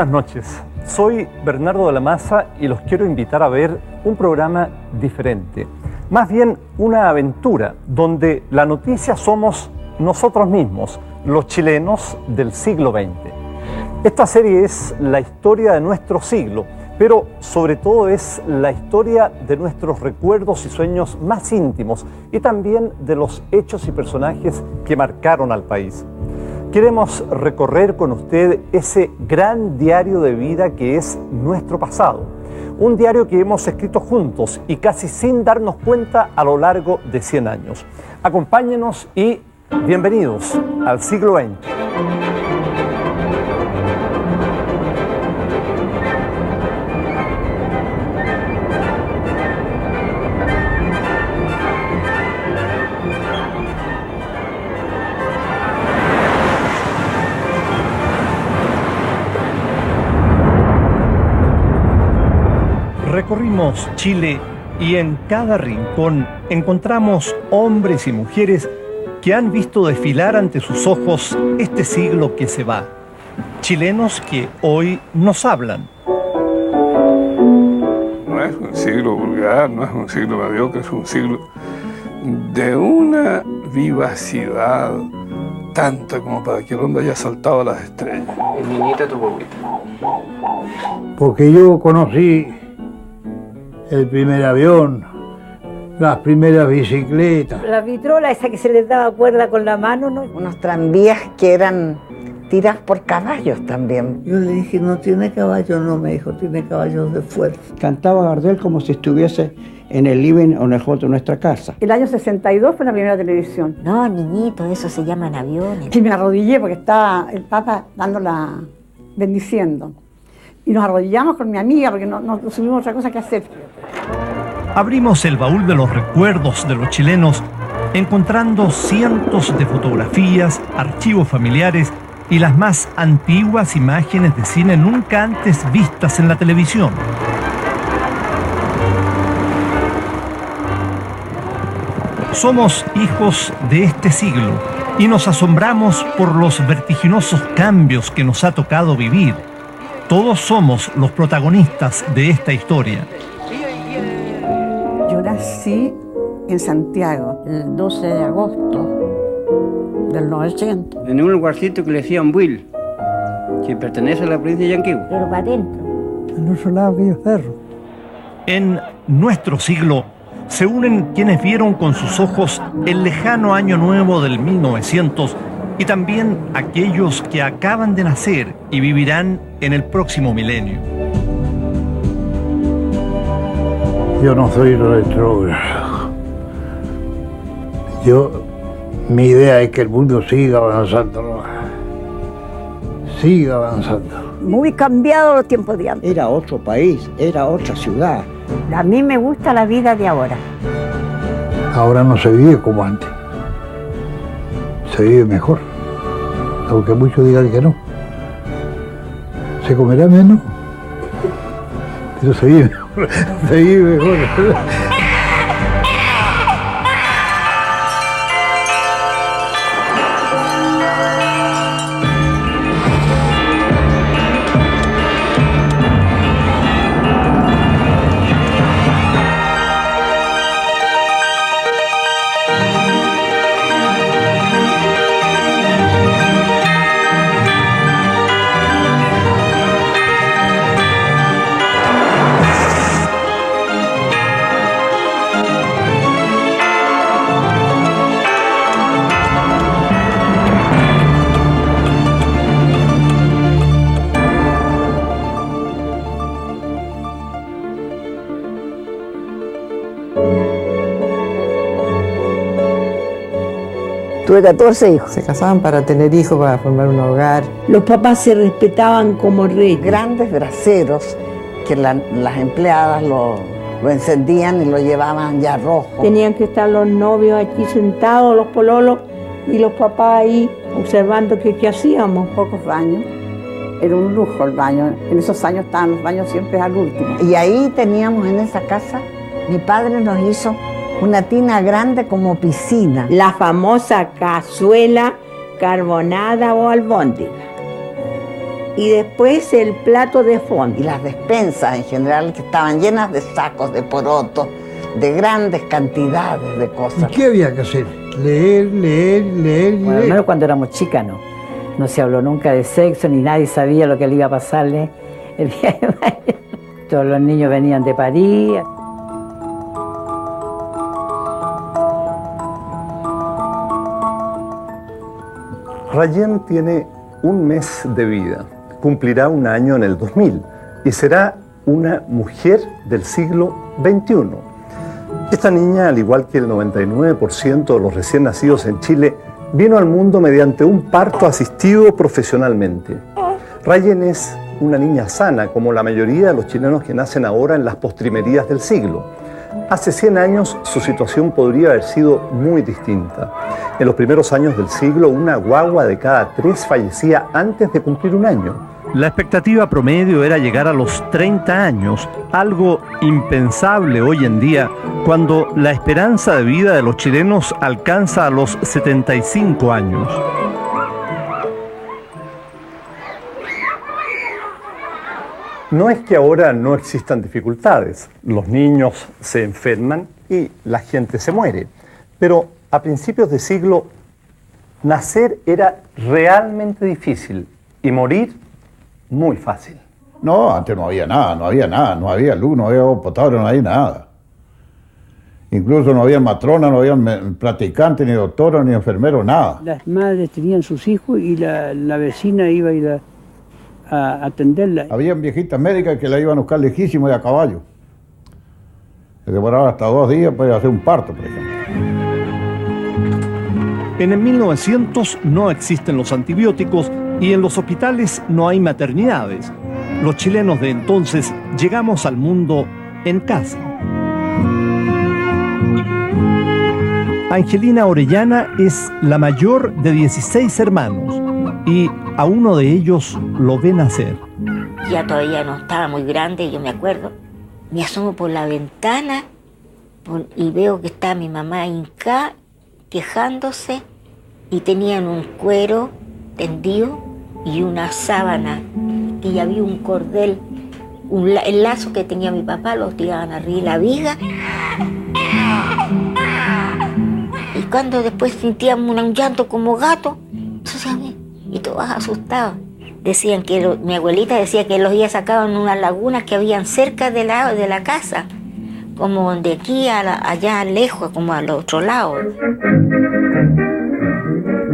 buenas noches. Soy Bernardo de la Maza y los quiero invitar a ver un programa diferente. Más bien una aventura donde la noticia somos nosotros mismos, los chilenos del siglo XX. Esta serie es la historia de nuestro siglo, pero sobre todo es la historia de nuestros recuerdos y sueños más íntimos y también de los hechos y personajes que marcaron al país. Queremos recorrer con usted ese gran diario de vida que es nuestro pasado. Un diario que hemos escrito juntos y casi sin darnos cuenta a lo largo de 100 años. Acompáñenos y bienvenidos al siglo XX. Recorrimos Chile y en cada rincón encontramos hombres y mujeres que han visto desfilar ante sus ojos este siglo que se va. Chilenos que hoy nos hablan. No es un siglo vulgar, no es un siglo mediocre, es un siglo de una vivacidad tanta como para que el hombre haya saltado a las estrellas. El niñito tu bobita. Porque yo conocí el primer avión, las primeras bicicletas. La vitrola, esa que se les daba cuerda con la mano, ¿no? Unos tranvías que eran tirados por caballos también. Yo le dije, no tiene caballo, no, me dijo, tiene caballos de fuerza. Cantaba Gardel como si estuviese en el living o en el hall de nuestra casa. El año 62 fue la primera televisión. No, niñito, eso se llaman aviones. Y me arrodillé porque estaba el Papa dándola, bendiciendo. Y nos arrodillamos con mi amiga porque no tuvimos otra cosa que hacer. Abrimos el baúl de los recuerdos de los chilenos, encontrando cientos de fotografías, archivos familiares y las más antiguas imágenes de cine nunca antes vistas en la televisión. Somos hijos de este siglo y nos asombramos por los vertiginosos cambios que nos ha tocado vivir. Todos somos los protagonistas de esta historia. Yo nací en Santiago el 12 de agosto del 900. En un lugarcito que le decían Buil, que pertenece a la provincia de Yanquihue. Pero para adentro. En otro lado aquellos cerros. En nuestro siglo se unen quienes vieron con sus ojos el lejano año nuevo del 1900 y también aquellos que acaban de nacer y vivirán en el próximo milenio. Yo no soy retrógrado. Mi idea es que el mundo siga avanzando. Siga avanzando. muy cambiado los tiempos de antes. Era otro país, era otra ciudad. A mí me gusta la vida de ahora. Ahora no se vive como antes. Se vive mejor. Aunque muchos digan que no. Se comerá menos, pero se vive mejor. Se vive mejor. Tuve 14 hijos. Se casaban para tener hijos, para formar un hogar. Los papás se respetaban como reyes. Grandes braseros que las empleadas lo encendían y lo llevaban ya rojo. Tenían que estar los novios aquí sentados, los pololos, y los papás ahí observando qué hacíamos. Pocos baños. Era un lujo el baño. En esos años estaban los baños siempre al último. Y ahí teníamos en esa casa, mi padre nos hizo una tina grande como piscina. La famosa cazuela carbonada o albóndiga. y después el plato de fondo. Y las despensas en general que estaban llenas de sacos de porotos, de grandes cantidades de cosas. ¿Y qué había que hacer? Leer, leer, leer, Bueno, al leer. menos cuando éramos chicas no se habló nunca de sexo, ni nadie sabía lo que le iba a pasarle el día de mañana. Todos los niños venían de París. Rayen tiene un mes de vida, cumplirá un año en el 2000 y será una mujer del siglo XXI. Esta niña, al igual que el 99% de los recién nacidos en Chile, vino al mundo mediante un parto asistido profesionalmente. Rayen es una niña sana, como la mayoría de los chilenos que nacen ahora en las postrimerías del siglo. Hace 100 años su situación podría haber sido muy distinta. En los primeros años del siglo, una guagua de cada 3 fallecía antes de cumplir un año. La expectativa promedio era llegar a los 30 años, algo impensable hoy en día, cuando la esperanza de vida de los chilenos alcanza a los 75 años. No es que ahora no existan dificultades, los niños se enferman y la gente se muere, pero a principios de siglo nacer era realmente difícil y morir muy fácil. No, antes no había nada, no había luz, no había agua potable, no había nada. Incluso no había matrona, no había practicante, ni doctora, ni enfermero, nada. Las madres tenían sus hijos y la vecina iba a ir a atenderla. Habían viejitas médicas que la iban a buscar lejísimo y a caballo. Se demoraba hasta 2 días para hacer un parto, por ejemplo. En el 1900 no existen los antibióticos y en los hospitales no hay maternidades. Los chilenos de entonces llegamos al mundo en casa. Angelina Orellana es la mayor de 16 hermanos y a uno de ellos lo ve nacer. Ya todavía no estaba muy grande, yo me acuerdo. Me asomo por la ventana y veo que está mi mamá hincada, quejándose, y tenían un cuero tendido y una sábana, y ya había un cordel, el lazo que tenía mi papá, lo tiraban arriba de la viga. Y cuando después sentíamos un llanto como gato, y todos asustados. Decían que mi abuelita decía que los días sacaban unas lagunas que habían cerca de la casa, como de aquí allá lejos, como al otro lado.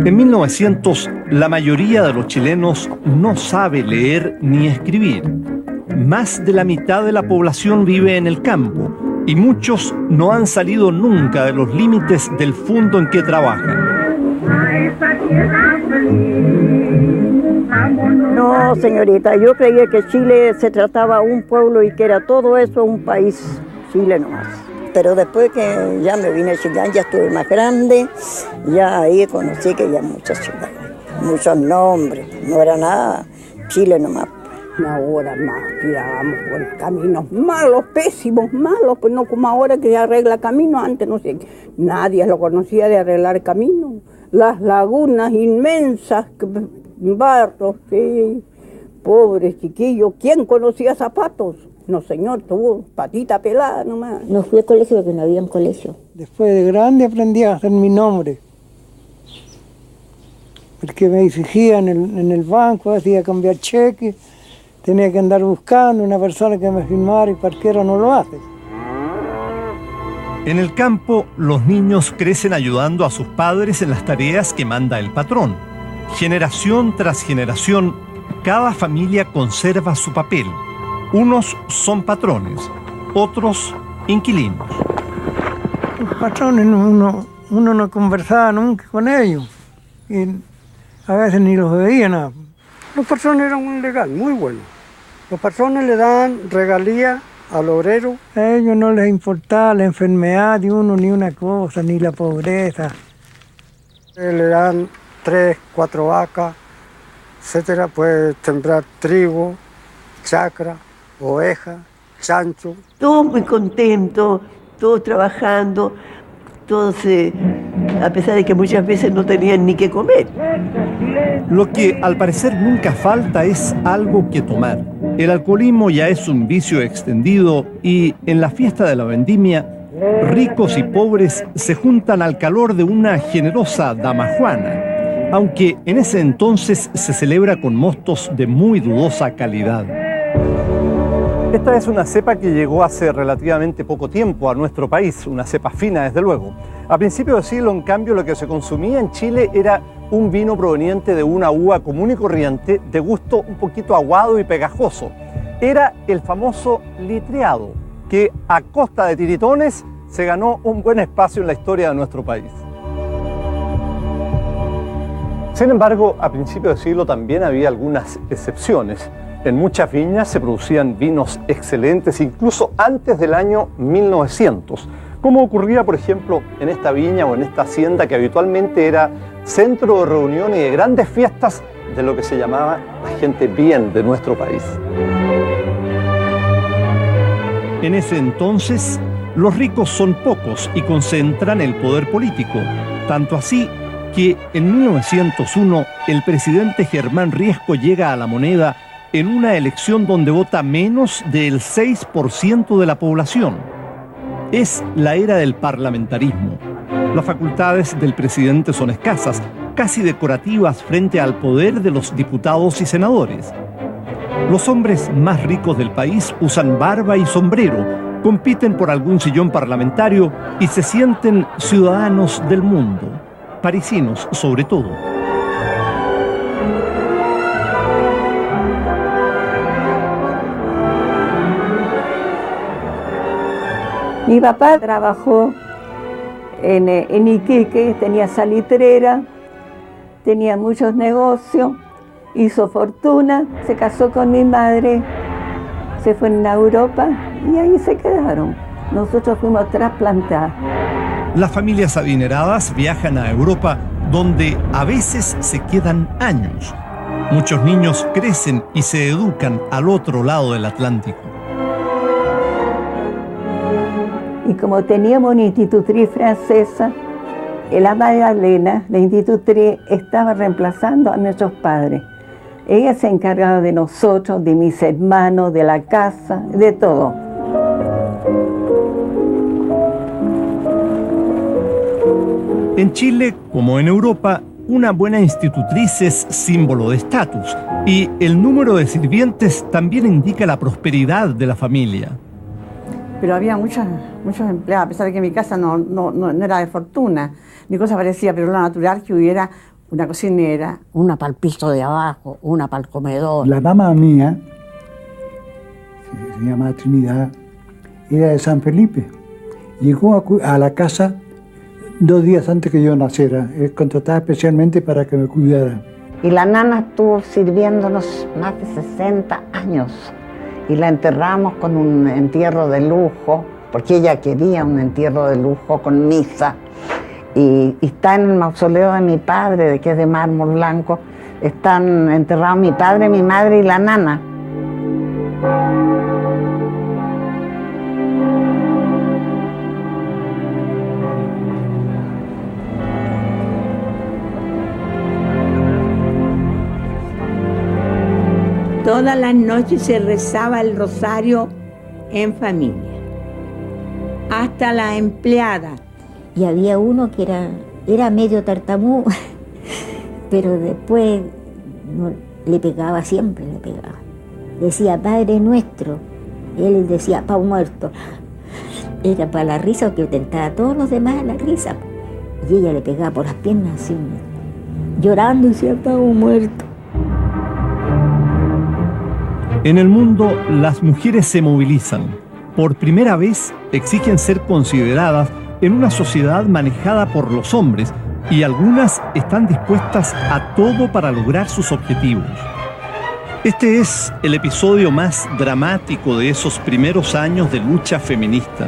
En 1900, la mayoría de los chilenos no sabe leer ni escribir. Más de la mitad de la población vive en el campo y muchos no han salido nunca de los límites del fundo en que trabajan. No, señorita, yo creía que Chile se trataba un pueblo y que era todo eso un país, Chile nomás. Pero después que ya me vine a Chillán, ya estuve más grande, ya ahí conocí que ya muchas ciudades, muchos nombres, no era nada, Chile nomás. Ahora más tirábamos por caminos malos, pésimos, malos, pues no como ahora que se arregla caminos, antes no sé, nadie lo conocía de arreglar caminos, las lagunas inmensas, barros, sí, pobres chiquillos, ¿quién conocía zapatos? No, señor, tuvo patita pelada nomás. No fui al colegio porque no había un colegio. Después de grande aprendí a hacer mi nombre. Porque me exigían en el banco, hacía cambiar cheques, tenía que andar buscando una persona que me firmara y cualquiera no lo hace. En el campo, los niños crecen ayudando a sus padres en las tareas que manda el patrón. Generación tras generación, cada familia conserva su papel. Unos son patrones, otros inquilinos. Los patrones uno no conversaba nunca con ellos y a veces ni los veía nada. Los patrones eran un legal, muy bueno. Los patrones le dan regalía al obrero. A ellos no les importaba la enfermedad de uno ni una cosa, ni la pobreza. Le dan 3, 4 vacas, etcétera. Puede sembrar trigo, chacra, oveja, chancho. Todos muy contentos, todos trabajando, todos, a pesar de que muchas veces no tenían ni qué comer. Lo que al parecer nunca falta es algo que tomar. El alcoholismo ya es un vicio extendido y en la fiesta de la vendimia, ricos y pobres se juntan al calor de una generosa damajuana, aunque en ese entonces se celebra con mostos de muy dudosa calidad. Esta es una cepa que llegó hace relativamente poco tiempo a nuestro país, una cepa fina desde luego. A principios del siglo, en cambio, lo que se consumía en Chile era un vino proveniente de una uva común y corriente, de gusto un poquito aguado y pegajoso. Era el famoso litreado, que a costa de tiritones se ganó un buen espacio en la historia de nuestro país. Sin embargo, a principios del siglo también había algunas excepciones. En muchas viñas se producían vinos excelentes, incluso antes del año 1900, como ocurría, por ejemplo, en esta viña o en esta hacienda que habitualmente era centro de reunión y de grandes fiestas de lo que se llamaba la gente bien de nuestro país. En ese entonces, los ricos son pocos y concentran el poder político, tanto así que en 1901 el presidente Germán Riesco llega a La Moneda en una elección donde vota menos del 6% de la población. Es la era del parlamentarismo. Las facultades del presidente son escasas, casi decorativas frente al poder de los diputados y senadores. Los hombres más ricos del país usan barba y sombrero, compiten por algún sillón parlamentario y se sienten ciudadanos del mundo, parisinos sobre todo. Mi papá trabajó en Iquique, tenía salitrera, tenía muchos negocios, hizo fortuna, se casó con mi madre, se fue a Europa y ahí se quedaron. Nosotros fuimos trasplantados. Las familias adineradas viajan a Europa, donde a veces se quedan años. Muchos niños crecen y se educan al otro lado del Atlántico. Y como teníamos una institutriz francesa, la Magdalena, la institutriz, estaba reemplazando a nuestros padres. Ella se encargaba de nosotros, de mis hermanos, de la casa, de todo. En Chile, como en Europa, una buena institutriz es símbolo de estatus y el número de sirvientes también indica la prosperidad de la familia. Pero había muchos empleados, a pesar de que mi casa no era de fortuna, ni cosa parecía, pero lo natural que hubiera una cocinera. Una para el piso de abajo, una para el comedor. La mamá mía, se llama Trinidad, era de San Felipe. Llegó a la casa 2 días antes que yo naciera, contratada especialmente para que me cuidara. Y la nana estuvo sirviéndonos más de 60 años. Y la enterramos con un entierro de lujo, porque ella quería un entierro de lujo con misa. Y está en el mausoleo de mi padre, que es de mármol blanco. Están enterrados mi padre, mi madre y la nana. Todas las noches se rezaba el rosario en familia, hasta la empleada. Y había uno que era medio tartamudo, pero después le pegaba, siempre le pegaba. Decía, Padre Nuestro, él decía, Pau Muerto. Era para la risa, que tentaba a todos los demás la risa. Y ella le pegaba por las piernas así, llorando, y decía, Pau Muerto. En el mundo, las mujeres se movilizan. Por primera vez, exigen ser consideradas en una sociedad manejada por los hombres y algunas están dispuestas a todo para lograr sus objetivos. Este es el episodio más dramático de esos primeros años de lucha feminista.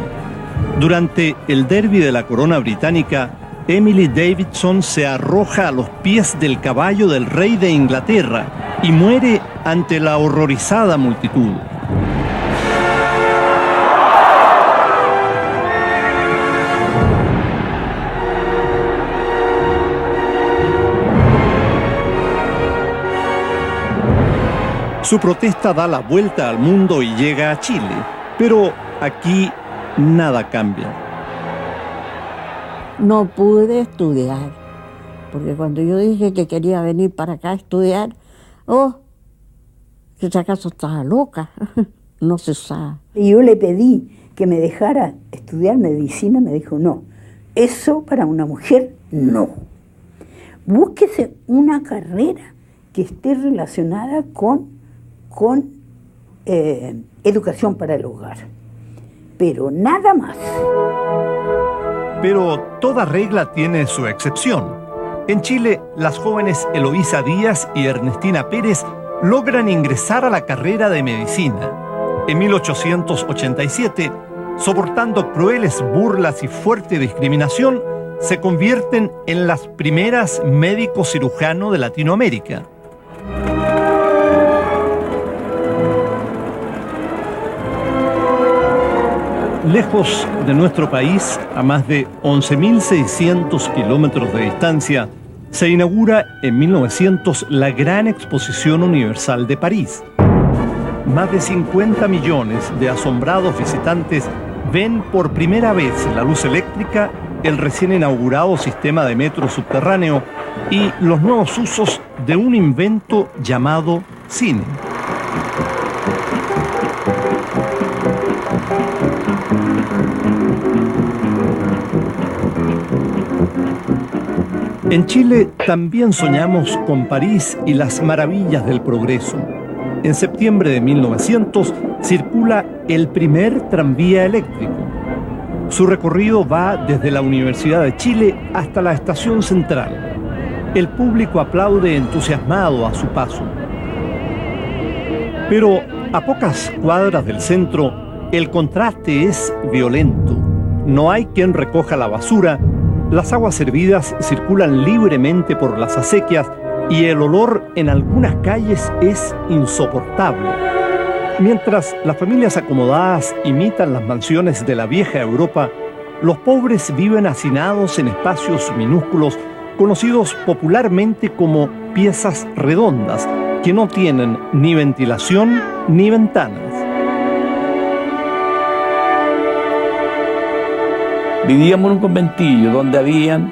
Durante el derbi de la corona británica, Emily Davidson se arroja a los pies del caballo del rey de Inglaterra y muere ante la horrorizada multitud. Su protesta da la vuelta al mundo y llega a Chile, pero aquí nada cambia. No pude estudiar, porque cuando yo dije que quería venir para acá a estudiar, que si acaso estaba loca, no se sabe. Y yo le pedí que me dejara estudiar medicina, me dijo, no, eso para una mujer no. Búsquese una carrera que esté relacionada con educación para el hogar, pero nada más. Pero toda regla tiene su excepción. En Chile, las jóvenes Eloísa Díaz y Ernestina Pérez logran ingresar a la carrera de medicina. En 1887, soportando crueles burlas y fuerte discriminación, se convierten en las primeras médicos cirujanos de Latinoamérica. Lejos de nuestro país, a más de 11.600 kilómetros de distancia, se inaugura en 1900 la Gran Exposición Universal de París. Más de 50 millones de asombrados visitantes ven por primera vez la luz eléctrica, el recién inaugurado sistema de metro subterráneo y los nuevos usos de un invento llamado cine. En Chile también soñamos con París y las maravillas del progreso. En septiembre de 1900 circula el primer tranvía eléctrico. Su recorrido va desde la Universidad de Chile hasta la Estación Central. El público aplaude entusiasmado a su paso. Pero a pocas cuadras del centro, el contraste es violento. No hay quien recoja la basura. Las aguas hervidas circulan libremente por las acequias y el olor en algunas calles es insoportable. Mientras las familias acomodadas imitan las mansiones de la vieja Europa, los pobres viven hacinados en espacios minúsculos conocidos popularmente como piezas redondas, que no tienen ni ventilación ni ventanas. Vivíamos en un conventillo donde habían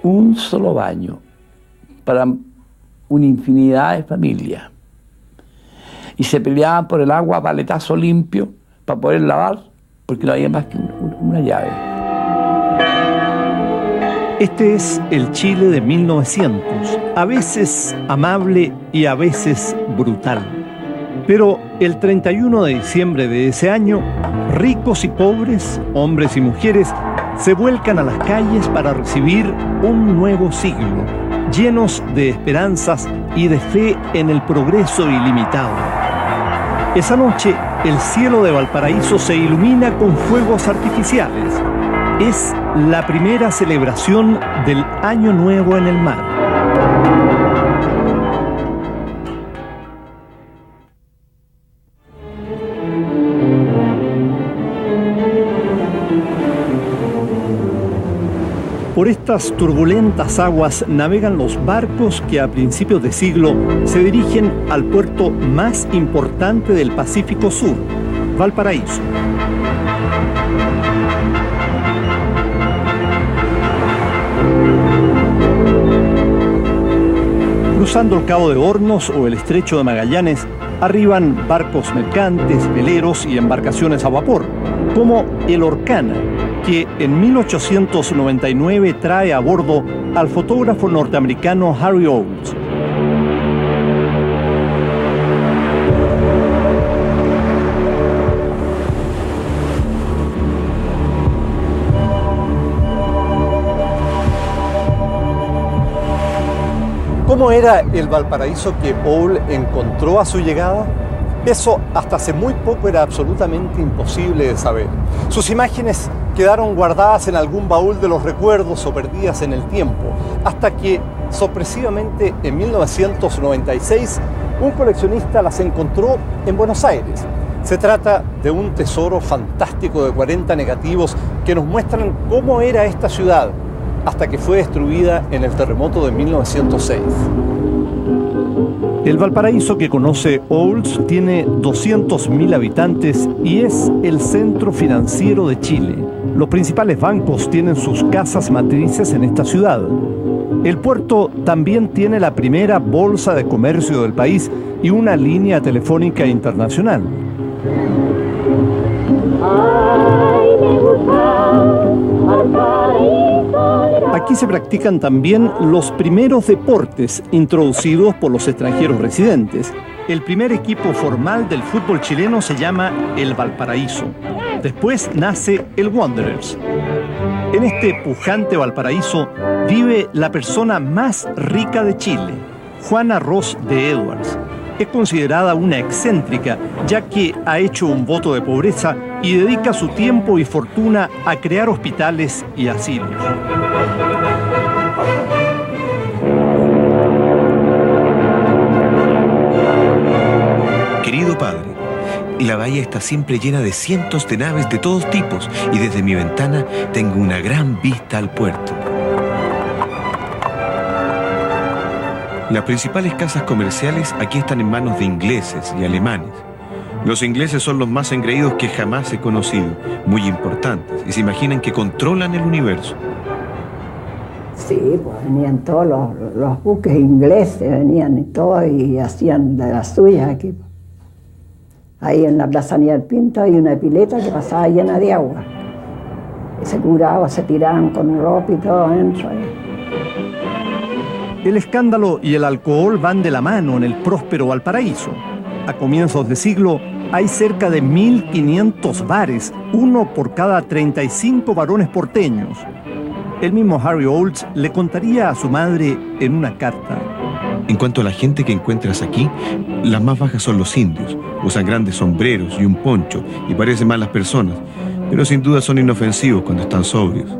un solo baño para una infinidad de familias. Y se peleaban por el agua a paletazo limpio para poder lavar, porque no había más que una llave. Este es el Chile de 1900, a veces amable y a veces brutal. Pero el 31 de diciembre de ese año, ricos y pobres, hombres y mujeres, se vuelcan a las calles para recibir un nuevo siglo, llenos de esperanzas y de fe en el progreso ilimitado. Esa noche, el cielo de Valparaíso se ilumina con fuegos artificiales. Es la primera celebración del Año Nuevo en el mar. Por estas turbulentas aguas navegan los barcos que a principios de siglo se dirigen al puerto más importante del Pacífico Sur, Valparaíso. Cruzando el Cabo de Hornos o el Estrecho de Magallanes, arriban barcos mercantes, veleros y embarcaciones a vapor, como el Orcana, que en 1899 trae a bordo al fotógrafo norteamericano Harry Olds. ¿Cómo era el Valparaíso que Paul encontró a su llegada? Eso hasta hace muy poco era absolutamente imposible de saber. Sus imágenes quedaron guardadas en algún baúl de los recuerdos o perdidas en el tiempo, hasta que, sorpresivamente, en 1996, un coleccionista las encontró en Buenos Aires. Se trata de un tesoro fantástico de 40 negativos que nos muestran cómo era esta ciudad hasta que fue destruida en el terremoto de 1906. El Valparaíso que conoce Olds tiene 200.000 habitantes y es el centro financiero de Chile. Los principales bancos tienen sus casas matrices en esta ciudad. El puerto también tiene la primera bolsa de comercio del país y una línea telefónica internacional. Aquí se practican también los primeros deportes introducidos por los extranjeros residentes. El primer equipo formal del fútbol chileno se llama el Valparaíso. Después nace el Wanderers. En este pujante Valparaíso vive la persona más rica de Chile, Juana Ros de Edwards. Es considerada una excéntrica, ya que ha hecho un voto de pobreza y dedica su tiempo y fortuna a crear hospitales y asilos. Querido padre, la bahía está siempre llena de cientos de naves de todos tipos y desde mi ventana tengo una gran vista al puerto. Las principales casas comerciales aquí están en manos de ingleses y alemanes. Los ingleses son los más engreídos que jamás he conocido, muy importantes, y se imaginan que controlan el universo. Sí, pues venían todos los buques ingleses, venían y todo, y hacían de las suyas aquí. Ahí en la Plaza Aníbal Pinto hay una pileta que pasaba llena de agua. Y se curaba, se tiraban con ropa y todo adentro. El escándalo y el alcohol van de la mano en el próspero Valparaíso. A comienzos de siglo hay cerca de 1.500 bares, uno por cada 35 varones porteños. El mismo Harry Olds le contaría a su madre en una carta. En cuanto a la gente que encuentras aquí, las más bajas son los indios. Usan grandes sombreros y un poncho y parecen malas personas, pero sin duda son inofensivos cuando están sobrios.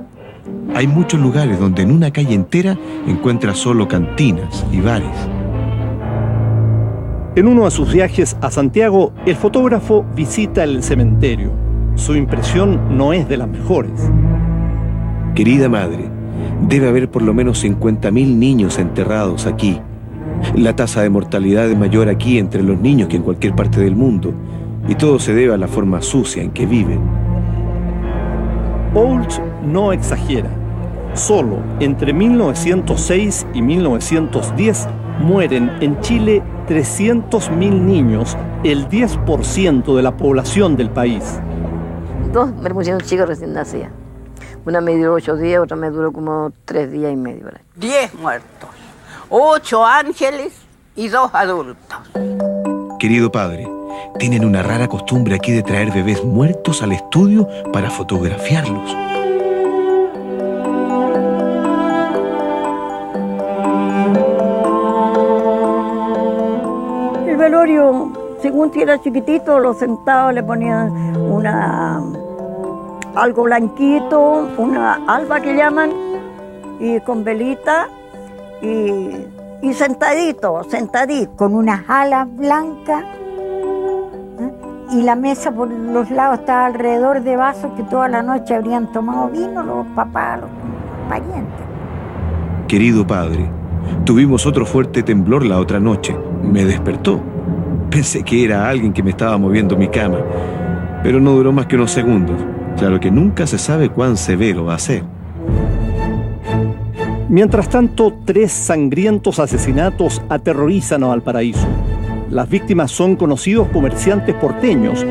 Hay muchos lugares donde en una calle entera encuentras solo cantinas y bares. En uno de sus viajes a Santiago, el fotógrafo visita el cementerio. Su impresión no es de las mejores. Querida madre, debe haber por lo menos 50.000 niños enterrados aquí. La tasa de mortalidad es mayor aquí entre los niños que en cualquier parte del mundo, y todo se debe a la forma sucia en que viven. Olds no exagera. Solo entre 1906 y 1910 mueren en Chile 300.000 niños, el 10% de la población del país. Dos me pusieron chicos recién nacidas. Una me duró 8 días, otra me duró como 3 días y medio. 10 muertos, 8 ángeles y 2 adultos. Querido padre, tienen una rara costumbre aquí de traer bebés muertos al estudio para fotografiarlos. El velorio, según que era chiquitito, lo sentaban, le ponían algo blanquito, una alba que llaman, y con velita, y sentadito, con unas alas blancas, y la mesa por los lados estaba alrededor de vasos que toda la noche habrían tomado vino los papás, los parientes. Querido padre, tuvimos otro fuerte temblor la otra noche. Me despertó. Pensé que era alguien que me estaba moviendo mi cama, pero no duró más que unos segundos. Claro que nunca se sabe cuán severo va a ser. Mientras tanto, 3 sangrientos asesinatos aterrorizan a Valparaíso. Las víctimas son conocidos comerciantes porteños.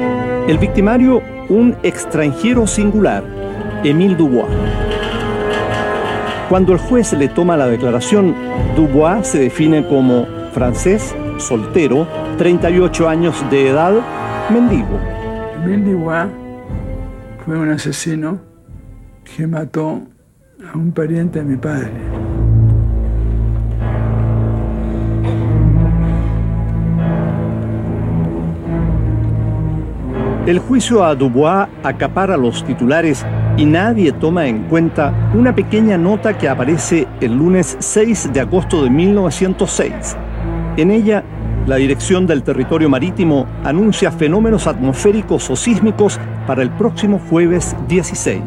El victimario, un extranjero singular, Émile Dubois. Cuando el juez le toma la declaración, Dubois se define como francés, soltero, 38 años de edad, mendigo. Émile Dubois fue un asesino que mató a un pariente de mi padre. El juicio a Dubois acapara los titulares y nadie toma en cuenta una pequeña nota que aparece el lunes 6 de agosto de 1906. En ella, la Dirección del Territorio Marítimo anuncia fenómenos atmosféricos o sísmicos para el próximo jueves 16.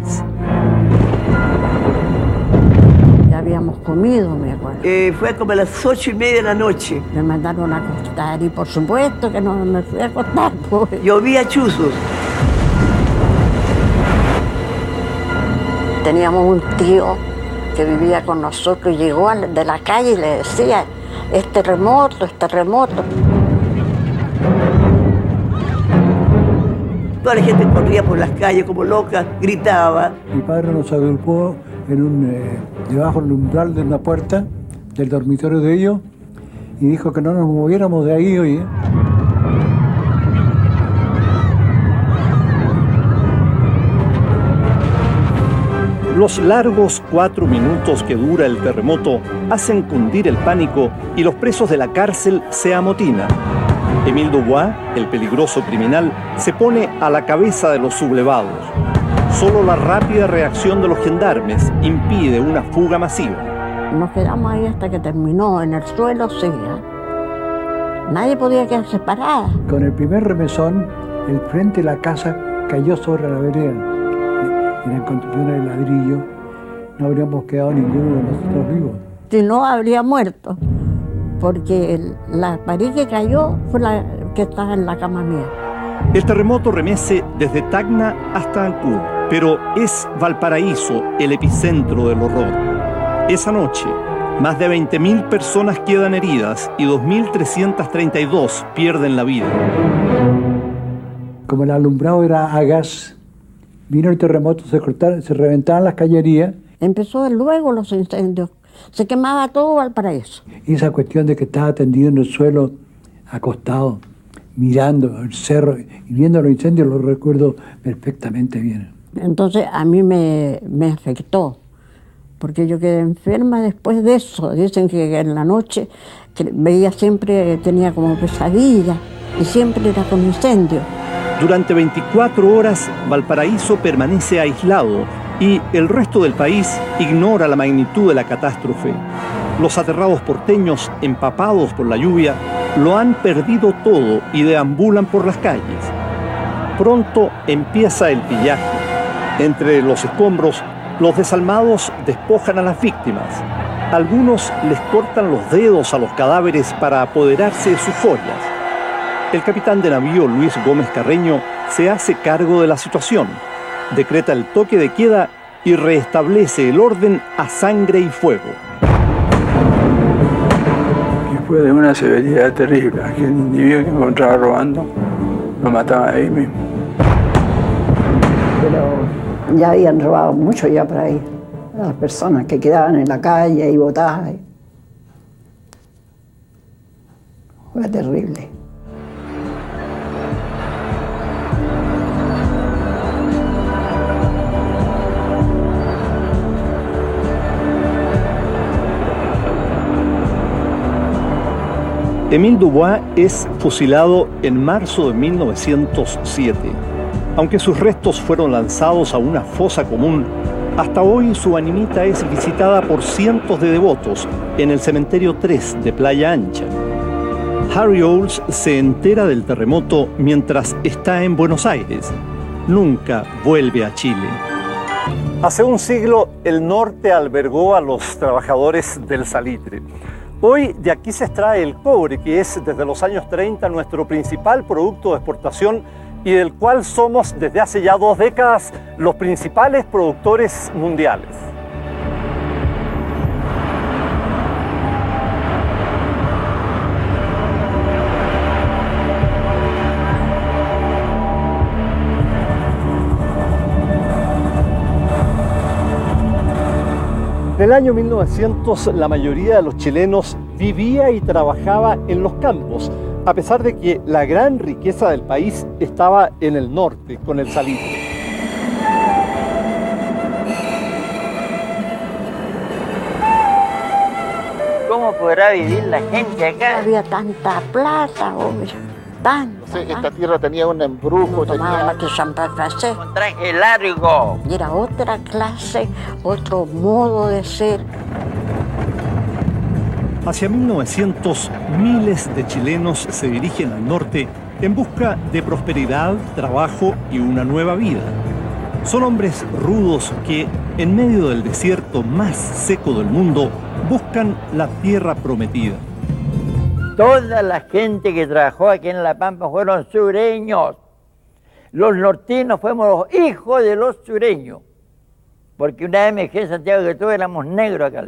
habíamos comido, me acuerdo. Fue como a las 8:30 de la noche. Me mandaron a acostar y por supuesto que no me fui a acostar. Pues. Llovía chuzos. Teníamos un tío que vivía con nosotros y llegó de la calle y le decía, es terremoto, es terremoto. Toda la gente corría por las calles como loca, gritaba. Mi padre nos agrupó debajo del umbral de una puerta del dormitorio de ellos y dijo que no nos moviéramos de ahí, oye. Los largos 4 minutos que dura el terremoto hacen cundir el pánico y los presos de la cárcel se amotinan. Émile Dubois, el peligroso criminal, se pone a la cabeza de los sublevados. Solo la rápida reacción de los gendarmes impide una fuga masiva. Nos quedamos ahí hasta que terminó, en el suelo sí. Nadie podía quedarse parada. Con el primer remesón, el frente de la casa cayó sobre la vereda. Eran construcciones de ladrillo, no habríamos quedado ninguno de nosotros vivos. Si no, habría muerto, porque la pared que cayó fue la que estaba en la cama mía. El terremoto remece desde Tacna hasta Ancud, pero es Valparaíso el epicentro del horror. Esa noche, más de 20.000 personas quedan heridas y 2.332 pierden la vida. Como el alumbrado era a gas, vino el terremoto, se reventaban las cañerías. Empezó luego los incendios, se quemaba todo Valparaíso. Y esa cuestión de que estaba tendido en el suelo, acostado, mirando el cerro y viendo los incendios, lo recuerdo perfectamente bien. Entonces a mí me afectó, porque yo quedé enferma después de eso. Dicen que en la noche que veía siempre, tenía como pesadilla y siempre era con incendio. Durante 24 horas, Valparaíso permanece aislado y el resto del país ignora la magnitud de la catástrofe. Los aterrados porteños, empapados por la lluvia, lo han perdido todo y deambulan por las calles. Pronto empieza el pillaje. Entre los escombros, los desalmados despojan a las víctimas. Algunos les cortan los dedos a los cadáveres para apoderarse de sus joyas. El capitán de navío Luis Gómez Carreño se hace cargo de la situación, decreta el toque de queda y restablece el orden a sangre y fuego. Y fue de una severidad terrible. Aquel individuo que encontraba robando, lo mataban ahí mismo. Pero ya habían robado mucho ya por ahí, las personas que quedaban en la calle y botadas. Fue terrible. Émile Dubois es fusilado en marzo de 1907. Aunque sus restos fueron lanzados a una fosa común, hasta hoy su animita es visitada por cientos de devotos en el cementerio 3 de Playa Ancha. Harry Olds se entera del terremoto mientras está en Buenos Aires. Nunca vuelve a Chile. Hace un siglo, el norte albergó a los trabajadores del salitre. Hoy de aquí se extrae el cobre, que es desde los años 30 nuestro principal producto de exportación y del cual somos desde hace ya 2 décadas los principales productores mundiales. En el año 1900 la mayoría de los chilenos vivía y trabajaba en los campos, a pesar de que la gran riqueza del país estaba en el norte, con el salitre. ¿Cómo podrá vivir la gente acá? Había tanta plata, hombre. Entonces, esta tierra tenía un embrujo, tenía un traje largo. Y era otra clase, otro modo de ser. Hacia 1900, miles de chilenos se dirigen al norte en busca de prosperidad, trabajo y una nueva vida. Son hombres rudos que, en medio del desierto más seco del mundo, buscan la tierra prometida. Toda la gente que trabajó aquí en La Pampa fueron sureños. Los nortinos fuimos los hijos de los sureños. Porque una vez me dije en Santiago que todos éramos negros acá.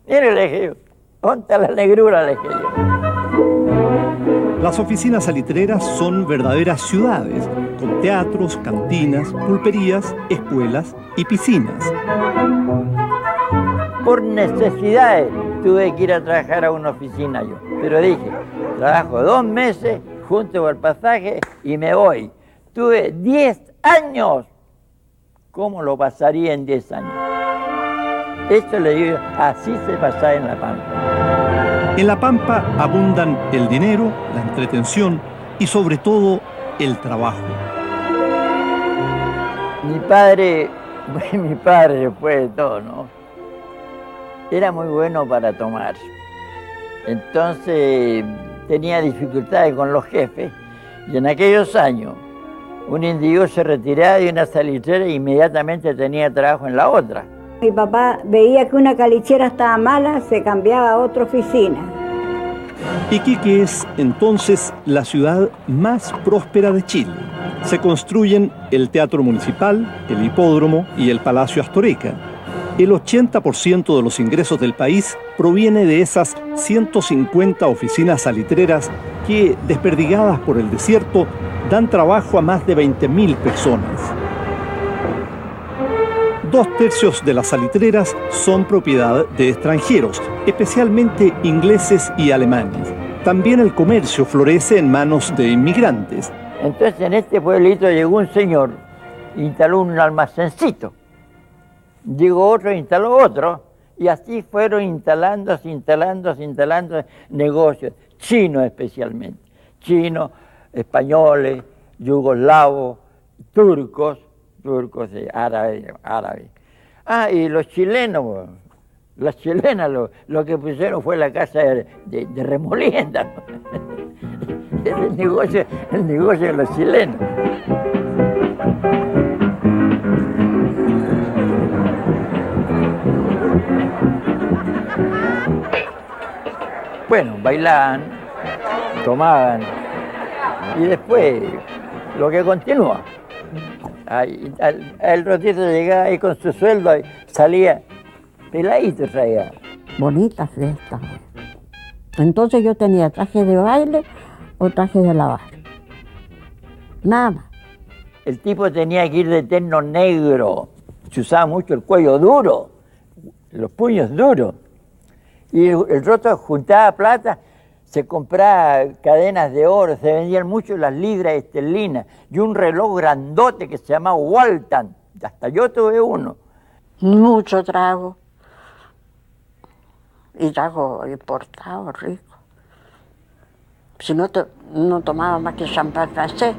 Mire, le dije yo, ¿dónde está la negrura? Le dije yo. Las oficinas salitreras son verdaderas ciudades, con teatros, cantinas, pulperías, escuelas y piscinas. Por necesidades tuve que ir a trabajar a una oficina yo. Pero dije, trabajo 2 meses, junto con el pasaje y me voy. Tuve 10 años. ¿Cómo lo pasaría en 10 años? Esto le digo, así se pasa en La Pampa. En La Pampa abundan el dinero, la entretención y sobre todo el trabajo. Mi padre después de todo, ¿no? Era muy bueno para tomar. Entonces tenía dificultades con los jefes y en aquellos años un individuo se retiraba de una salitrera e inmediatamente tenía trabajo en la otra. Mi papá veía que una calichera estaba mala, se cambiaba a otra oficina. Iquique es entonces la ciudad más próspera de Chile. Se construyen el Teatro Municipal, el Hipódromo y el Palacio Astoreca. El 80% de los ingresos del país proviene de esas 150 oficinas salitreras que, desperdigadas por el desierto, dan trabajo a más de 20.000 personas. 2/3 de las salitreras son propiedad de extranjeros, especialmente ingleses y alemanes. También el comercio florece en manos de inmigrantes. Entonces en este pueblito llegó un señor, instaló un almacencito. Llegó otro, instaló otro. Y así fueron instalando negocios, chinos especialmente. Chinos, españoles, yugoslavos, turcos árabes. Ah, y los chilenos, las chilenas lo que pusieron fue la casa de remolienda. Es el negocio de los chilenos. Bueno, bailaban, tomaban y después lo que continúa. El rotito llegaba ahí con su sueldo y salía peladito, traía. Bonita fiesta. Entonces yo tenía traje de baile o traje de lavar. Nada. El tipo tenía que ir de terno negro. Se usaba mucho el cuello duro, los puños duros. Y el roto juntaba plata, se compraba cadenas de oro, se vendían mucho las libras esterlinas y un reloj grandote que se llamaba Walton. Hasta yo tuve uno. Mucho trago. Y trago importado, rico. Si no tomaba más que champán francés.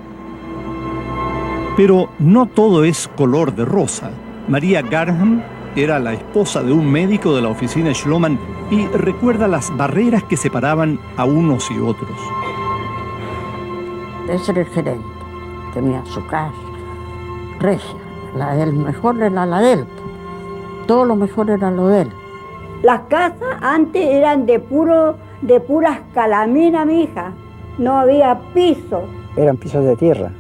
Pero no todo es color de rosa. María Garham era la esposa de un médico de la oficina Schloman y recuerda las barreras que separaban a unos y otros. Ese era el gerente, tenía su casa, regia, la del mejor era la de él, todo lo mejor era lo de él. Las casas antes eran de puras calaminas, mija, no había piso. Eran pisos de tierra,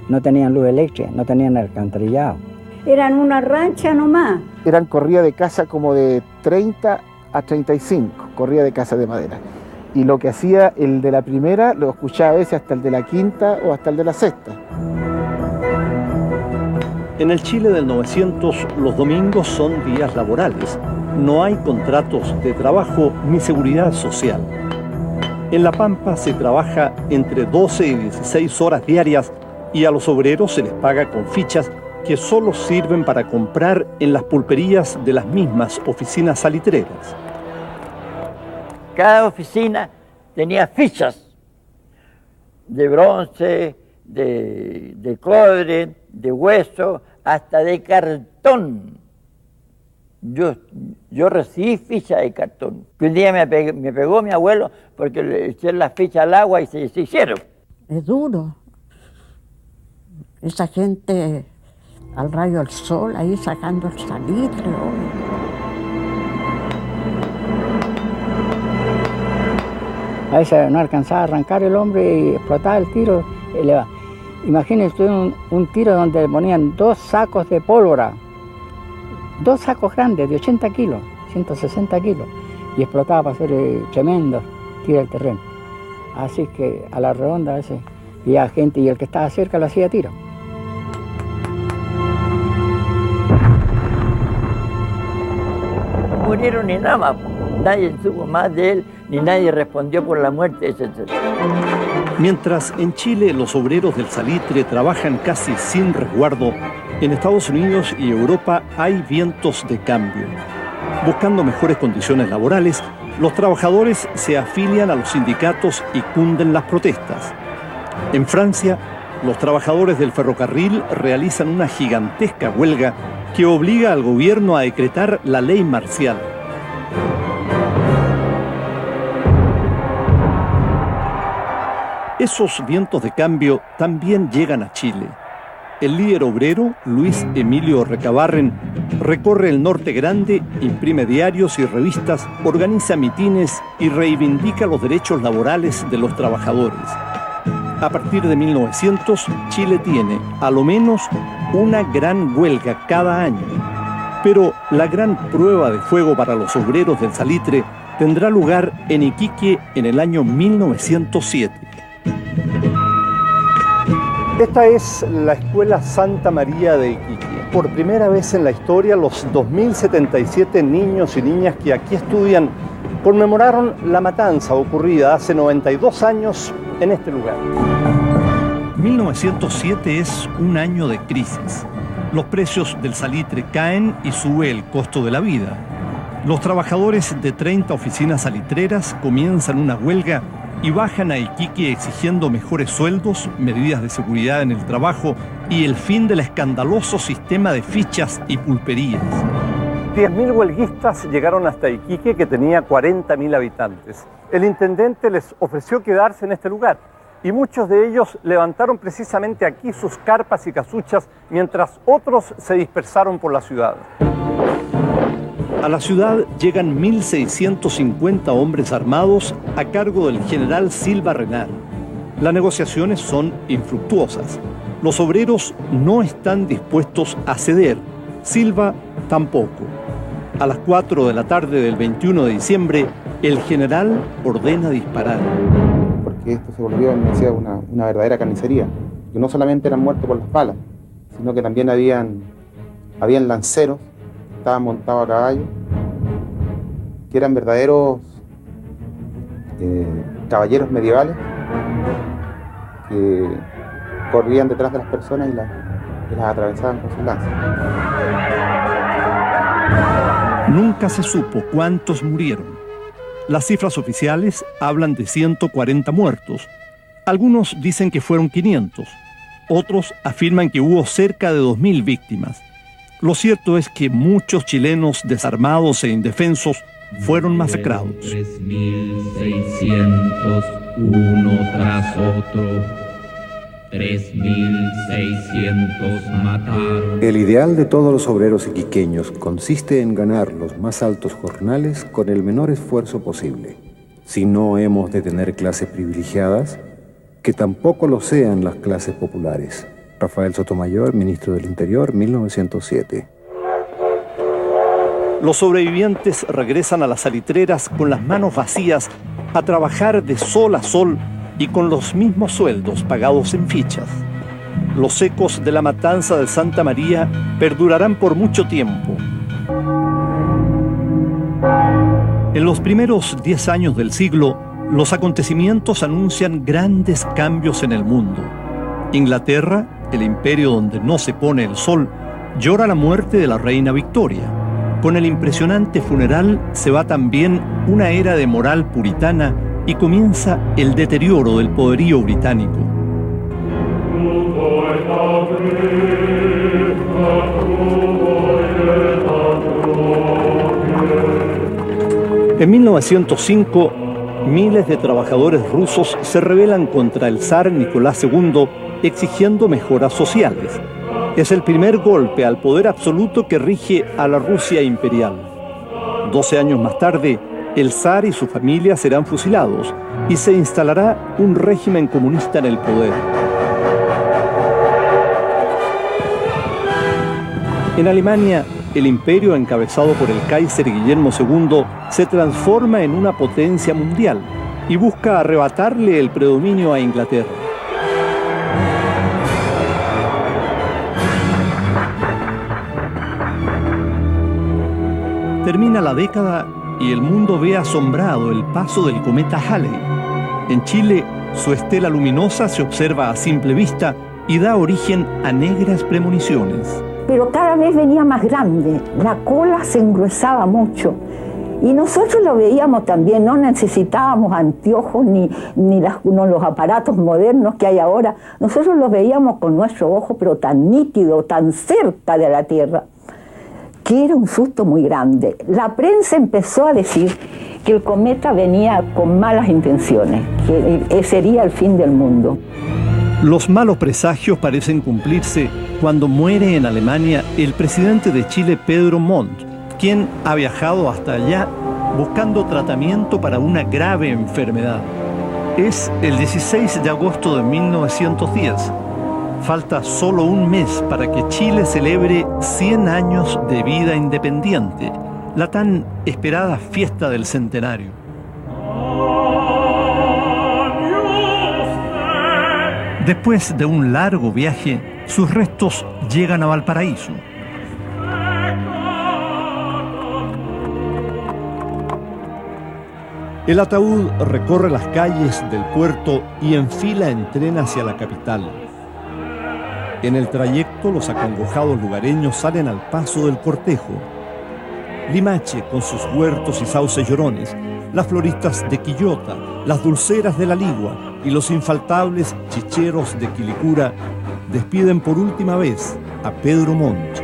no tenían luz eléctrica, no tenían alcantarillado. Eran una rancha nomás. Eran corridas de casa como de 30 a 35, corridas de casa de madera. Y lo que hacía el de la primera, lo escuchaba a veces hasta el de la quinta o hasta el de la sexta. En el Chile del 900, los domingos son días laborales. No hay contratos de trabajo ni seguridad social. En La Pampa se trabaja entre 12 y 16 horas diarias y a los obreros se les paga con fichas que solo sirven para comprar en las pulperías de las mismas oficinas salitreras. Cada oficina tenía fichas de bronce, de cobre, de hueso, hasta de cartón. Yo recibí fichas de cartón. Un día me pegó mi abuelo porque le eché las fichas al agua y se hicieron. Es duro. Esa gente al rayo del sol, ahí sacando el salitre. A veces no alcanzaba a arrancar el hombre y explotaba el tiro. Imagínense un tiro donde le ponían 2 sacos de pólvora, 2 sacos grandes de 80 kilos, 160 kilos, y explotaba para hacer tremendo tiro al terreno. Así que a la redonda a veces había gente y el que estaba cerca lo hacía tiro. Murieron y nada más. Nadie supo más de él, ni nadie respondió por la muerte, etc. Mientras en Chile los obreros del salitre trabajan casi sin resguardo, en Estados Unidos y Europa hay vientos de cambio. Buscando mejores condiciones laborales, los trabajadores se afilian a los sindicatos y cunden las protestas. En Francia, los trabajadores del ferrocarril realizan una gigantesca huelga que obliga al gobierno a decretar la ley marcial. Esos vientos de cambio también llegan a Chile. El líder obrero, Luis Emilio Recabarren, recorre el Norte Grande, imprime diarios y revistas, organiza mitines y reivindica los derechos laborales de los trabajadores. A partir de 1900, Chile tiene, a lo menos, una gran huelga cada año. Pero la gran prueba de fuego para los obreros del salitre tendrá lugar en Iquique en el año 1907. Esta es la Escuela Santa María de Iquique. Por primera vez en la historia, los 2.077 niños y niñas que aquí estudian conmemoraron la matanza ocurrida hace 92 años en este lugar. 1907 es un año de crisis. Los precios del salitre caen y sube el costo de la vida. Los trabajadores de 30 oficinas salitreras comienzan una huelga y bajan a Iquique exigiendo mejores sueldos, medidas de seguridad en el trabajo y el fin del escandaloso sistema de fichas y pulperías. 10.000 huelguistas llegaron hasta Iquique, que tenía 40.000 habitantes. El intendente les ofreció quedarse en este lugar y muchos de ellos levantaron precisamente aquí sus carpas y casuchas mientras otros se dispersaron por la ciudad. A la ciudad llegan 1.650 hombres armados a cargo del general Silva Renard. Las negociaciones son infructuosas. Los obreros no están dispuestos a ceder. Silva tampoco. A las 4 de la tarde del 21 de diciembre, el general ordena disparar. Porque esto se volvió, me decía, una verdadera carnicería. Que no solamente eran muertos por las balas, sino que también habían lanceros, estaban montados a caballo, que eran verdaderos caballeros medievales, que corrían detrás de las personas y las atravesaban con sus lanzas. Nunca se supo cuántos murieron. Las cifras oficiales hablan de 140 muertos. Algunos dicen que fueron 500. Otros afirman que hubo cerca de 2.000 víctimas. Lo cierto es que muchos chilenos desarmados e indefensos fueron masacrados. 3.600, uno tras otro. 3.600 mataron. El ideal de todos los obreros iquiqueños consiste en ganar los más altos jornales con el menor esfuerzo posible. Si no hemos de tener clases privilegiadas, que tampoco lo sean las clases populares. Rafael Sotomayor, ministro del Interior, 1907. Los sobrevivientes regresan a las salitreras con las manos vacías a trabajar de sol a sol y con los mismos sueldos pagados en fichas. Los ecos de la matanza de Santa María perdurarán por mucho tiempo. En los primeros 10 años del siglo, los acontecimientos anuncian grandes cambios en el mundo. Inglaterra, el imperio donde no se pone el sol, llora la muerte de la reina Victoria. Con el impresionante funeral se va también una era de moral puritana y comienza el deterioro del poderío británico. En 1905, miles de trabajadores rusos se rebelan contra el zar Nicolás II exigiendo mejoras sociales. Es el primer golpe al poder absoluto que rige a la Rusia imperial. 12 años más tarde, el zar y su familia serán fusilados y se instalará un régimen comunista en el poder. En Alemania, el imperio encabezado por el Kaiser Guillermo II se transforma en una potencia mundial y busca arrebatarle el predominio a Inglaterra. Termina la década y el mundo ve asombrado el paso del cometa Halley. En Chile, su estela luminosa se observa a simple vista y da origen a negras premoniciones. Pero cada vez venía más grande, la cola se engruesaba mucho. Y nosotros lo veíamos también, no necesitábamos anteojos ni los aparatos modernos que hay ahora. Nosotros lo veíamos con nuestro ojo, pero tan nítido, tan cerca de la Tierra, que era un susto muy grande. La prensa empezó a decir que el cometa venía con malas intenciones, que sería el fin del mundo. Los malos presagios parecen cumplirse cuando muere en Alemania el presidente de Chile, Pedro Montt, quien ha viajado hasta allá buscando tratamiento para una grave enfermedad. Es el 16 de agosto de 1910. Falta solo un mes para que Chile celebre 100 años de vida independiente, la tan esperada fiesta del centenario. Después de un largo viaje, sus restos llegan a Valparaíso. El ataúd recorre las calles del puerto y enfila en tren hacia la capital. En el trayecto, los acongojados lugareños salen al paso del cortejo. Limache, con sus huertos y sauces llorones, las floristas de Quillota, las dulceras de la Ligua y los infaltables chicheros de Quilicura despiden por última vez a Pedro Montt.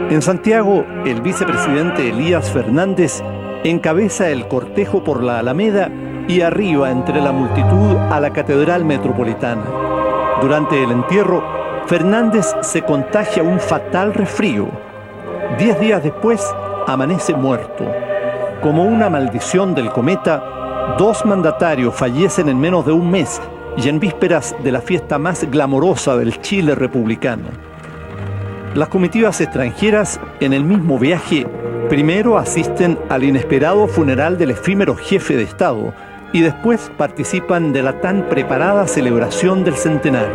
En Santiago, el vicepresidente Elías Fernández encabeza el cortejo por la Alameda y arriba entre la multitud a la Catedral Metropolitana. Durante el entierro, Fernández se contagia un fatal resfrío. 10 días después, amanece muerto. Como una maldición del cometa, 2 mandatarios fallecen en menos de un mes y en vísperas de la fiesta más glamorosa del Chile republicano. Las comitivas extranjeras, en el mismo viaje, primero asisten al inesperado funeral del efímero jefe de Estado y después participan de la tan preparada celebración del centenario.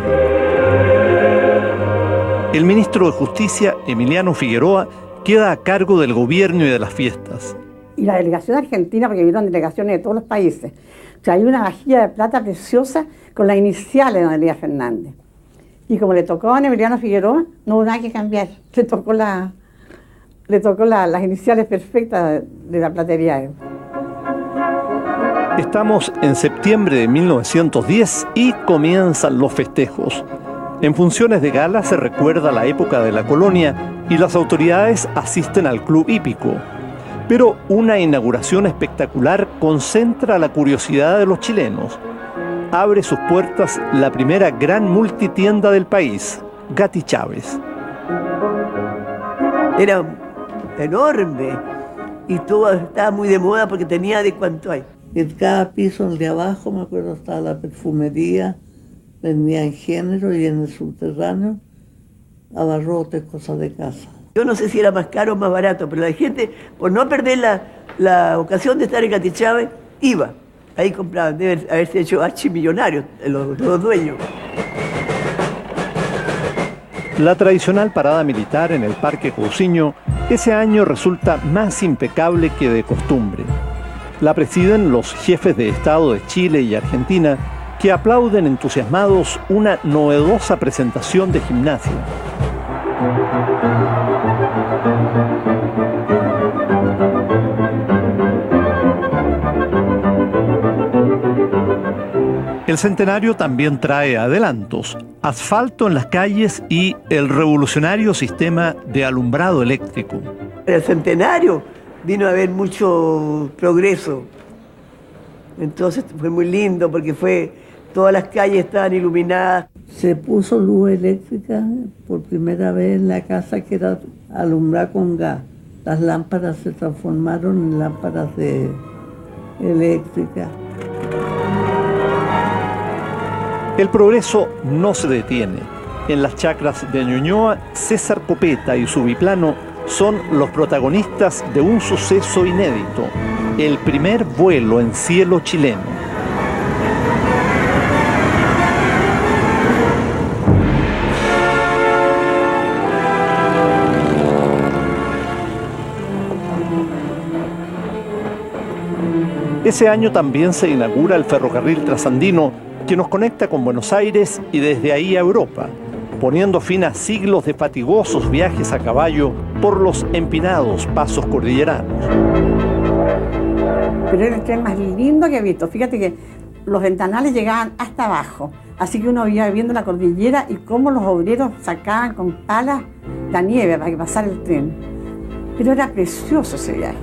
El ministro de Justicia, Emiliano Figueroa, queda a cargo del gobierno y de las fiestas. Y la delegación argentina, porque vieron delegaciones de todos los países. O sea, hay una vajilla de plata preciosa con las iniciales de don Elías Fernández. Y como le tocó a Emiliano Figueroa, no hubo nada que cambiar. Le tocó las iniciales perfectas de la platería. Estamos en septiembre de 1910 y comienzan los festejos. En funciones de gala se recuerda la época de la colonia y las autoridades asisten al club hípico. Pero una inauguración espectacular concentra la curiosidad de los chilenos. Abre sus puertas la primera gran multitienda del país, Gatti Chávez. Era enorme y todo estaba muy de moda porque tenía de cuánto hay. En cada piso, el de abajo, me acuerdo, estaba la perfumería, vendían género, y en el subterráneo abarrotes, cosas de casa. Yo no sé si era más caro o más barato, pero la gente, por no perder la ocasión de estar en Gatti Chávez, iba. Ahí compraban, deben haberse hecho archimillonarios los dueños. La tradicional parada militar en el Parque Cousiño ese año resulta más impecable que de costumbre. La presiden los jefes de Estado de Chile y Argentina, que aplauden entusiasmados una novedosa presentación de gimnasia. El centenario también trae adelantos, asfalto en las calles y el revolucionario sistema de alumbrado eléctrico. El centenario vino a haber mucho progreso. Entonces fue muy lindo porque todas las calles estaban iluminadas. Se puso luz eléctrica por primera vez en la casa, que era alumbrada con gas. Las lámparas se transformaron en lámparas eléctricas. El progreso no se detiene. En las chacras de Ñuñoa, César Copeta y su biplano son los protagonistas de un suceso inédito, el primer vuelo en cielo chileno. Ese año también se inaugura el ferrocarril trasandino que nos conecta con Buenos Aires y desde ahí a Europa, poniendo fin a siglos de fatigosos viajes a caballo por los empinados pasos cordilleranos. Pero era el tren más lindo que he visto. Fíjate que los ventanales llegaban hasta abajo, así que uno iba viendo la cordillera y cómo los obreros sacaban con palas la nieve para que pasara el tren. Pero era precioso ese viaje.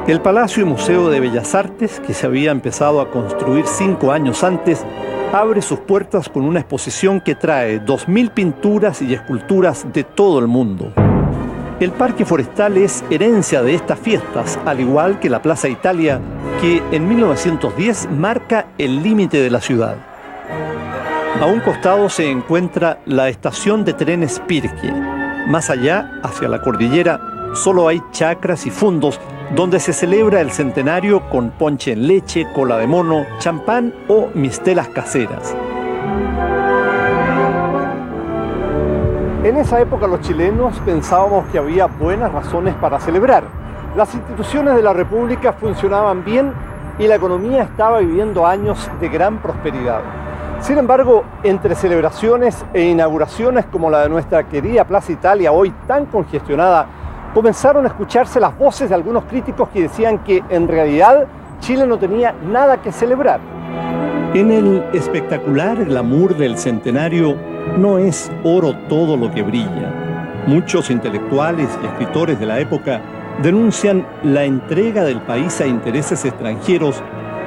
El Palacio y Museo de Bellas Artes, que se había empezado a construir 5 años antes, abre sus puertas con una exposición que trae 2.000 pinturas y esculturas de todo el mundo. El Parque Forestal es herencia de estas fiestas, al igual que la Plaza Italia, que en 1910 marca el límite de la ciudad. A un costado se encuentra la estación de trenes Pirque. Más allá, hacia la cordillera, solo hay chacras y fundos donde se celebra el centenario con ponche en leche, cola de mono, champán o mistelas caseras. En esa época los chilenos pensábamos que había buenas razones para celebrar. Las instituciones de la República funcionaban bien y la economía estaba viviendo años de gran prosperidad. Sin embargo, entre celebraciones e inauguraciones como la de nuestra querida Plaza Italia, hoy tan congestionada, comenzaron a escucharse las voces de algunos críticos que decían que en realidad Chile no tenía nada que celebrar. En el espectacular glamour del centenario no es oro todo lo que brilla. Muchos intelectuales y escritores de la época denuncian la entrega del país a intereses extranjeros,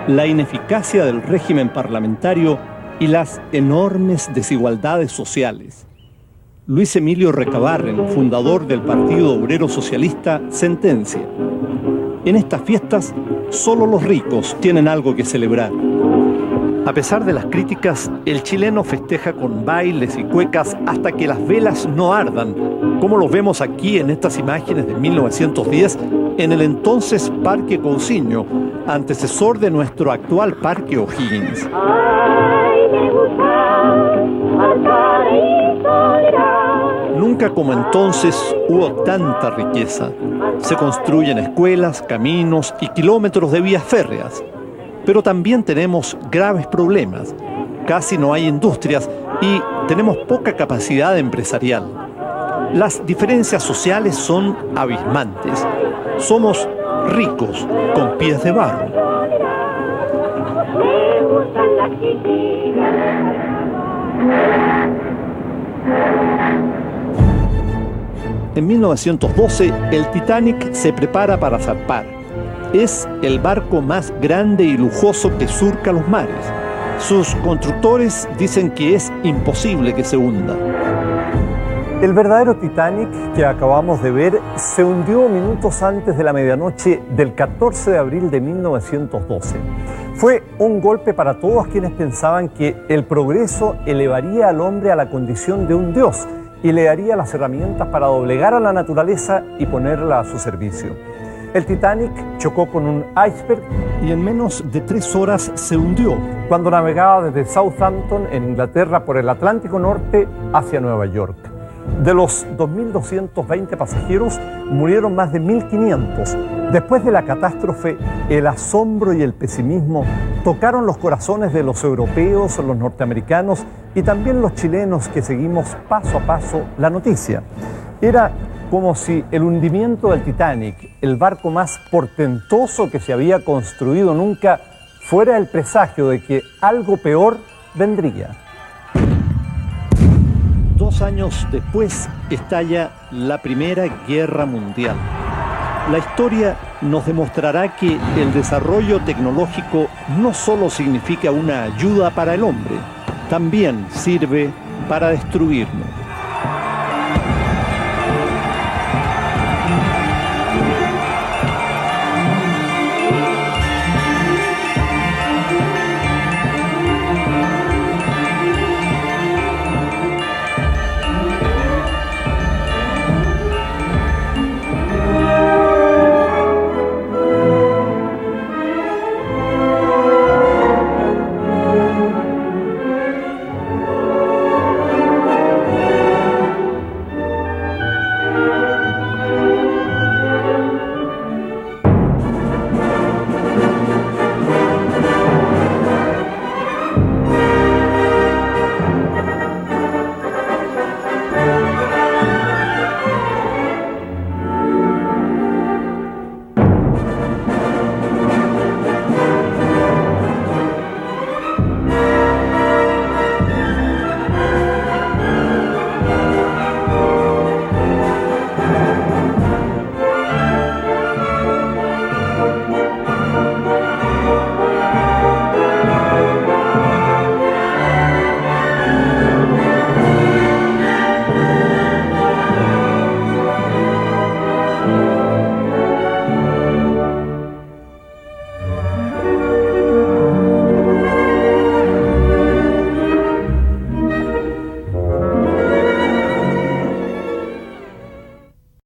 la ineficacia del régimen parlamentario y las enormes desigualdades sociales. Luis Emilio Recabarren, fundador del Partido Obrero Socialista, sentencia: en estas fiestas, solo los ricos tienen algo que celebrar. A pesar de las críticas, el chileno festeja con bailes y cuecas hasta que las velas no ardan, como lo vemos aquí en estas imágenes de 1910 en el entonces Parque Cousiño, antecesor de nuestro actual Parque O'Higgins. Nunca como entonces hubo tanta riqueza. Se construyen escuelas, caminos y kilómetros de vías férreas. Pero también tenemos graves problemas. Casi no hay industrias y tenemos poca capacidad empresarial. Las diferencias sociales son abismantes. Somos ricos con pies de barro. En 1912, el Titanic se prepara para zarpar. Es el barco más grande y lujoso que surca los mares. Sus constructores dicen que es imposible que se hunda. El verdadero Titanic que acabamos de ver se hundió minutos antes de la medianoche del 14 de abril de 1912. Fue un golpe para todos quienes pensaban que el progreso elevaría al hombre a la condición de un dios y le daría las herramientas para doblegar a la naturaleza y ponerla a su servicio. El Titanic chocó con un iceberg y en menos de 3 horas se hundió cuando navegaba desde Southampton, en Inglaterra, por el Atlántico Norte hacia Nueva York. De los 2.220 pasajeros, murieron más de 1.500. Después de la catástrofe, el asombro y el pesimismo tocaron los corazones de los europeos, los norteamericanos y también los chilenos que seguimos paso a paso la noticia. Era como si el hundimiento del Titanic, el barco más portentoso que se había construido nunca, fuera el presagio de que algo peor vendría. 2 años después estalla la Primera Guerra Mundial. La historia nos demostrará que el desarrollo tecnológico no solo significa una ayuda para el hombre, también sirve para destruirnos.